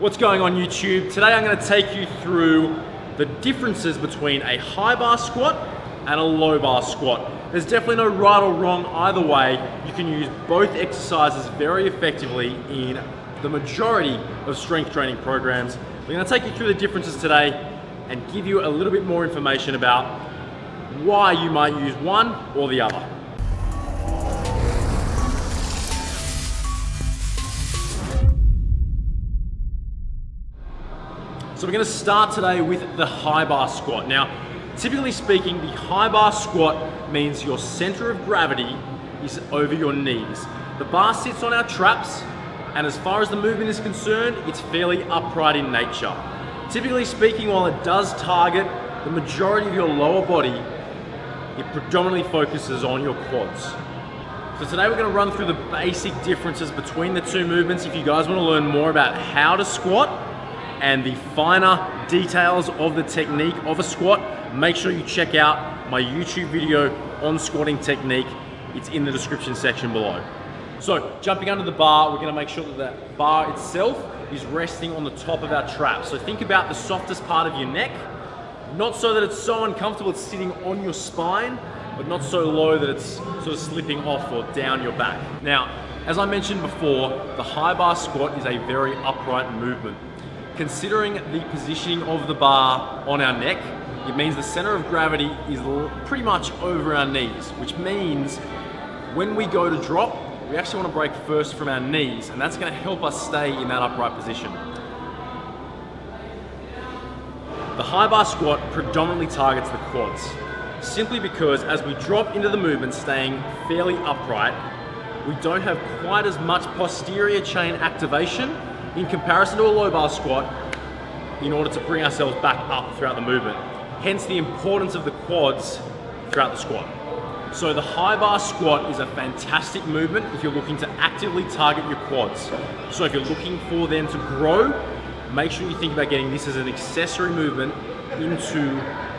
What's going on YouTube? Today I'm going to take you through the differences between a high bar squat and a low bar squat. There's definitely no right or wrong either way. You can use both exercises very effectively in the majority of strength training programs. We're going to take you through the differences today and give you a little bit more information about why you might use one or the other. So we're going to start today with the high bar squat. Now, typically speaking, the high bar squat means your center of gravity is over your knees. The bar sits on our traps, and as far as the movement is concerned, it's fairly upright in nature. Typically speaking, while it does target the majority of your lower body, it predominantly focuses on your quads. So today we're going to run through the basic differences between the two movements. If you guys want to learn more about how to squat and the finer details of the technique of a squat, make sure you check out my YouTube video on squatting technique. It's in the description section below. So jumping under the bar, we're going to make sure that the bar itself is resting on the top of our trap. So think about the softest part of your neck, not so that it's so uncomfortable it's sitting on your spine, but not so low that it's sort of slipping off or down your back. Now, as I mentioned before, the high bar squat is a very upright movement. Considering the positioning of the bar on our neck, it means the center of gravity is pretty much over our knees, which means when we go to drop, we actually want to break first from our knees, and that's going to help us stay in that upright position. The high bar squat predominantly targets the quads, simply because as we drop into the movement staying fairly upright, we don't have quite as much posterior chain activation in comparison to a low bar squat in order to bring ourselves back up throughout the movement. Hence the importance of the quads throughout the squat. So the high bar squat is a fantastic movement if you're looking to actively target your quads. So if you're looking for them to grow, make sure you think about getting this as an accessory movement into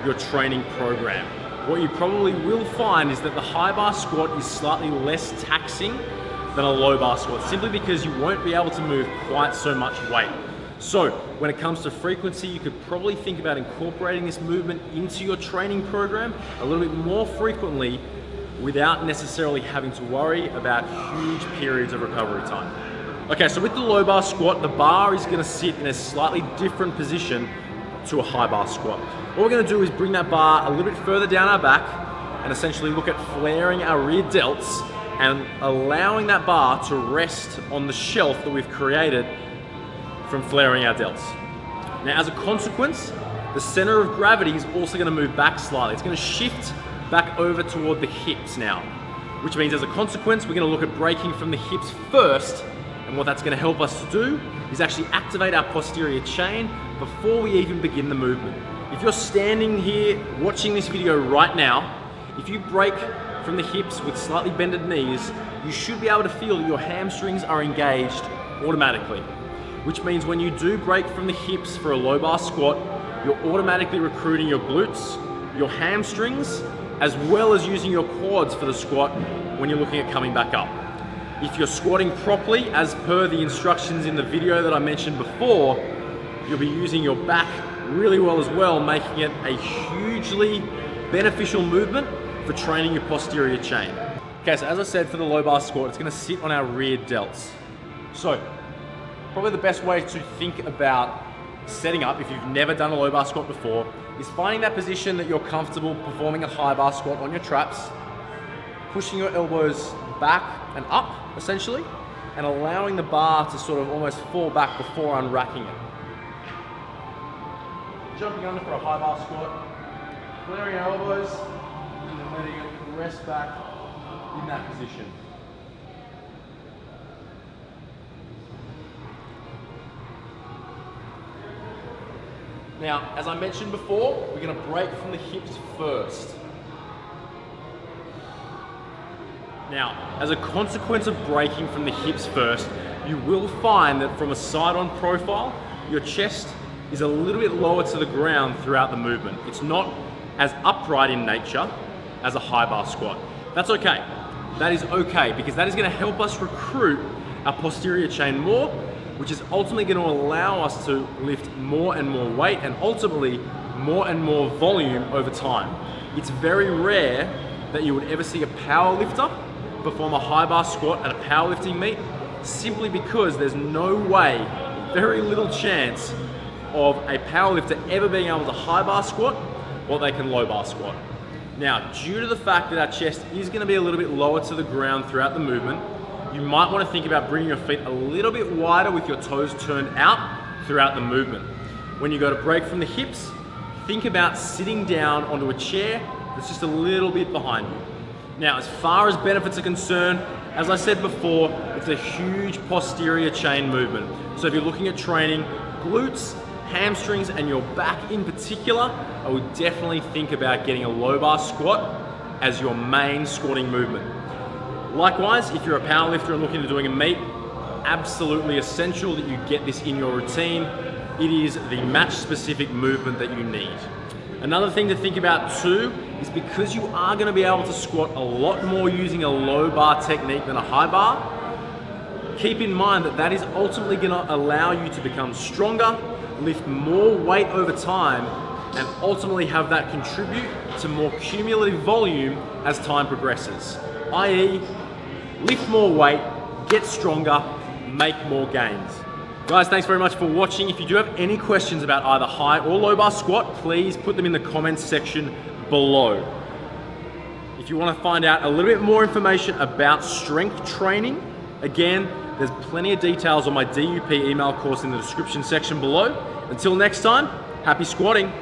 your training program. What you probably will find is that the high bar squat is slightly less taxing than a low bar squat, simply because you won't be able to move quite so much weight. So when it comes to frequency, you could probably think about incorporating this movement into your training program a little bit more frequently without necessarily having to worry about huge periods of recovery time. Okay, so with the low bar squat, the bar is gonna sit in a slightly different position to a high bar squat. What we're gonna do is bring that bar a little bit further down our back and essentially look at flaring our rear delts and allowing that bar to rest on the shelf that we've created from flaring our delts. Now, as a consequence, the center of gravity is also going to move back slightly. It's going to shift back over toward the hips now, which means as a consequence, we're going to look at breaking from the hips first, and what that's going to help us to do is actually activate our posterior chain before we even begin the movement. If you're standing here watching this video right now, if you break from the hips with slightly bended knees, you should be able to feel that your hamstrings are engaged automatically, which means when you do break from the hips for a low bar squat, you're automatically recruiting your glutes, your hamstrings, as well as using your quads for the squat when you're looking at coming back up. If you're squatting properly, as per the instructions in the video that I mentioned before, you'll be using your back really well as well, making it a hugely beneficial movement for training your posterior chain. Okay, so as I said, for the low bar squat, it's gonna sit on our rear delts. So, probably the best way to think about setting up, if you've never done a low bar squat before, is finding that position that you're comfortable performing a high bar squat on your traps, pushing your elbows back and up, essentially, and allowing the bar to sort of almost fall back before unracking it. Jumping under for a high bar squat, flaring our elbows, and then letting it rest back in that position. Now, as I mentioned before, we're going to break from the hips first. Now, as a consequence of breaking from the hips first, you will find that from a side-on profile, your chest is a little bit lower to the ground throughout the movement. It's not as upright in nature as a high bar squat. That's okay. That is okay, because that is going to help us recruit our posterior chain more, which is ultimately going to allow us to lift more and more weight and ultimately more and more volume over time. It's very rare that you would ever see a power lifter perform a high bar squat at a powerlifting meet, simply because there's no way, very little chance of a powerlifter ever being able to high bar squat what they can low bar squat. Now, due to the fact that our chest is going to be a little bit lower to the ground throughout the movement, you might want to think about bringing your feet a little bit wider with your toes turned out throughout the movement. When you go to break from the hips, think about sitting down onto a chair that's just a little bit behind you. Now, as far as benefits are concerned, as I said before, it's a huge posterior chain movement. So if you're looking at training glutes, hamstrings, and your back in particular, I would definitely think about getting a low bar squat as your main squatting movement. Likewise, if you're a powerlifter and looking at doing a meet, absolutely essential that you get this in your routine. It is the match-specific movement that you need. Another thing to think about too is, because you are going to be able to squat a lot more using a low bar technique than a high bar, keep in mind that that is ultimately going to allow you to become stronger, lift more weight over time, and ultimately have that contribute to more cumulative volume as time progresses. i.e., lift more weight, get stronger, make more gains. Guys, thanks very much for watching. If you do have any questions about either high or low bar squat, please put them in the comments section below. If you want to find out a little bit more information about strength training, again, there's plenty of details on my DUP email course in the description section below. Until next time, happy squatting.